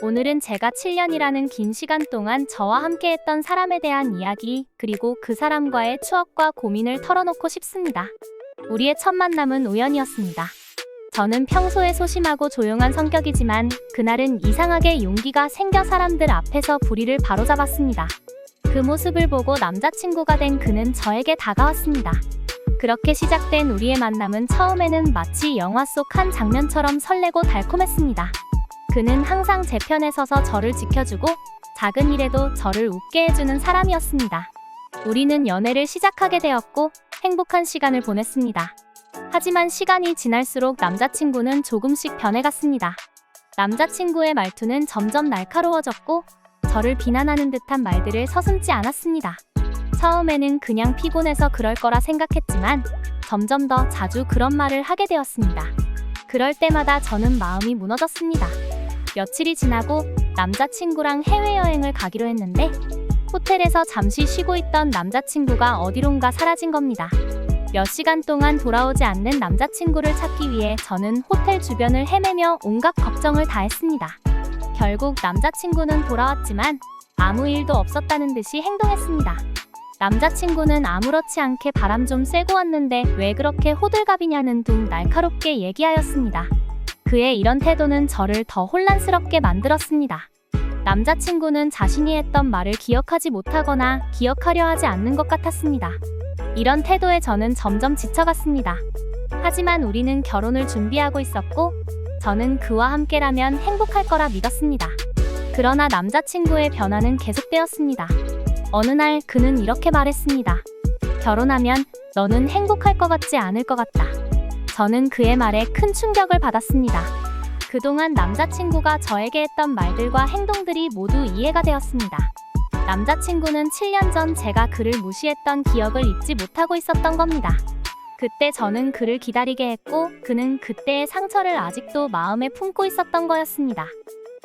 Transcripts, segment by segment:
오늘은 제가 7년이라는 긴 시간 동안 저와 함께했던 사람에 대한 이야기, 그리고 그 사람과의 추억과 고민을 털어놓고 싶습니다. 우리의 첫 만남은 우연이었습니다. 저는 평소에 소심하고 조용한 성격이지만 그날은 이상하게 용기가 생겨 사람들 앞에서 불의를 바로잡았습니다. 그 모습을 보고 남자친구가 된 그는 저에게 다가왔습니다. 그렇게 시작된 우리의 만남은 처음에는 마치 영화 속 한 장면처럼 설레고 달콤했습니다. 그는 항상 제 편에 서서 저를 지켜주고 작은 일에도 저를 웃게 해주는 사람이었습니다. 우리는 연애를 시작하게 되었고 행복한 시간을 보냈습니다. 하지만 시간이 지날수록 남자친구는 조금씩 변해갔습니다. 남자친구의 말투는 점점 날카로워졌고 저를 비난하는 듯한 말들을 서슴지 않았습니다. 처음에는 그냥 피곤해서 그럴 거라 생각했지만 점점 더 자주 그런 말을 하게 되었습니다. 그럴 때마다 저는 마음이 무너졌습니다. 며칠이 지나고 남자친구랑 해외여행을 가기로 했는데 호텔에서 잠시 쉬고 있던 남자친구가 어디론가 사라진 겁니다. 몇 시간 동안 돌아오지 않는 남자친구를 찾기 위해 저는 호텔 주변을 헤매며 온갖 걱정을 다했습니다. 결국 남자친구는 돌아왔지만 아무 일도 없었다는 듯이 행동했습니다. 남자친구는 아무렇지 않게 바람 좀 쐬고 왔는데 왜 그렇게 호들갑이냐는 둥 날카롭게 얘기하였습니다. 그의 이런 태도는 저를 더 혼란스럽게 만들었습니다. 남자친구는 자신이 했던 말을 기억하지 못하거나 기억하려 하지 않는 것 같았습니다. 이런 태도에 저는 점점 지쳐갔습니다. 하지만 우리는 결혼을 준비하고 있었고 저는 그와 함께라면 행복할 거라 믿었습니다. 그러나 남자친구의 변화는 계속되었습니다. 어느 날 그는 이렇게 말했습니다. 결혼하면 너는 행복할 것 같지 않을 것 같다. 저는 그의 말에 큰 충격을 받았습니다. 그동안 남자친구가 저에게 했던 말들과 행동들이 모두 이해가 되었습니다. 남자친구는 7년 전 제가 그를 무시했던 기억을 잊지 못하고 있었던 겁니다. 그때 저는 그를 기다리게 했고 그는 그때의 상처를 아직도 마음에 품고 있었던 거였습니다.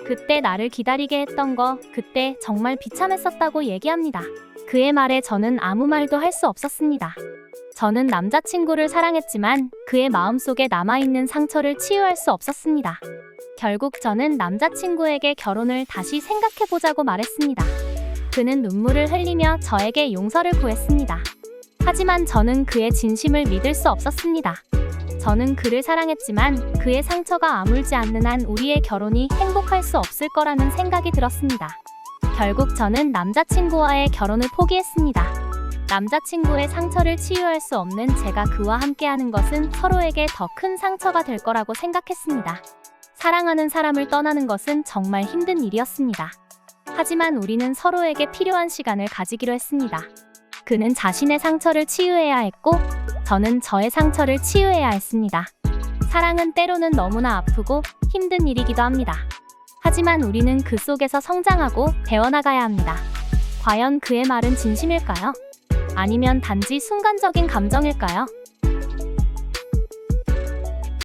그때 나를 기다리게 했던 거, 그때 정말 비참했었다고 얘기합니다. 그의 말에 저는 아무 말도 할 수 없었습니다. 저는 남자친구를 사랑했지만 그의 마음속에 남아있는 상처를 치유할 수 없었습니다. 결국 저는 남자친구에게 결혼을 다시 생각해보자고 말했습니다. 그는 눈물을 흘리며 저에게 용서를 구했습니다. 하지만 저는 그의 진심을 믿을 수 없었습니다. 저는 그를 사랑했지만 그의 상처가 아물지 않는 한 우리의 결혼이 행복할 수 없을 거라는 생각이 들었습니다. 결국 저는 남자친구와의 결혼을 포기했습니다. 남자친구의 상처를 치유할 수 없는 제가 그와 함께하는 것은 서로에게 더 큰 상처가 될 거라고 생각했습니다. 사랑하는 사람을 떠나는 것은 정말 힘든 일이었습니다. 하지만 우리는 서로에게 필요한 시간을 가지기로 했습니다. 그는 자신의 상처를 치유해야 했고 저는 저의 상처를 치유해야 했습니다. 사랑은 때로는 너무나 아프고 힘든 일이기도 합니다. 하지만 우리는 그 속에서 성장하고 배워나가야 합니다. 과연 그의 말은 진심일까요? 아니면 단지 순간적인 감정일까요?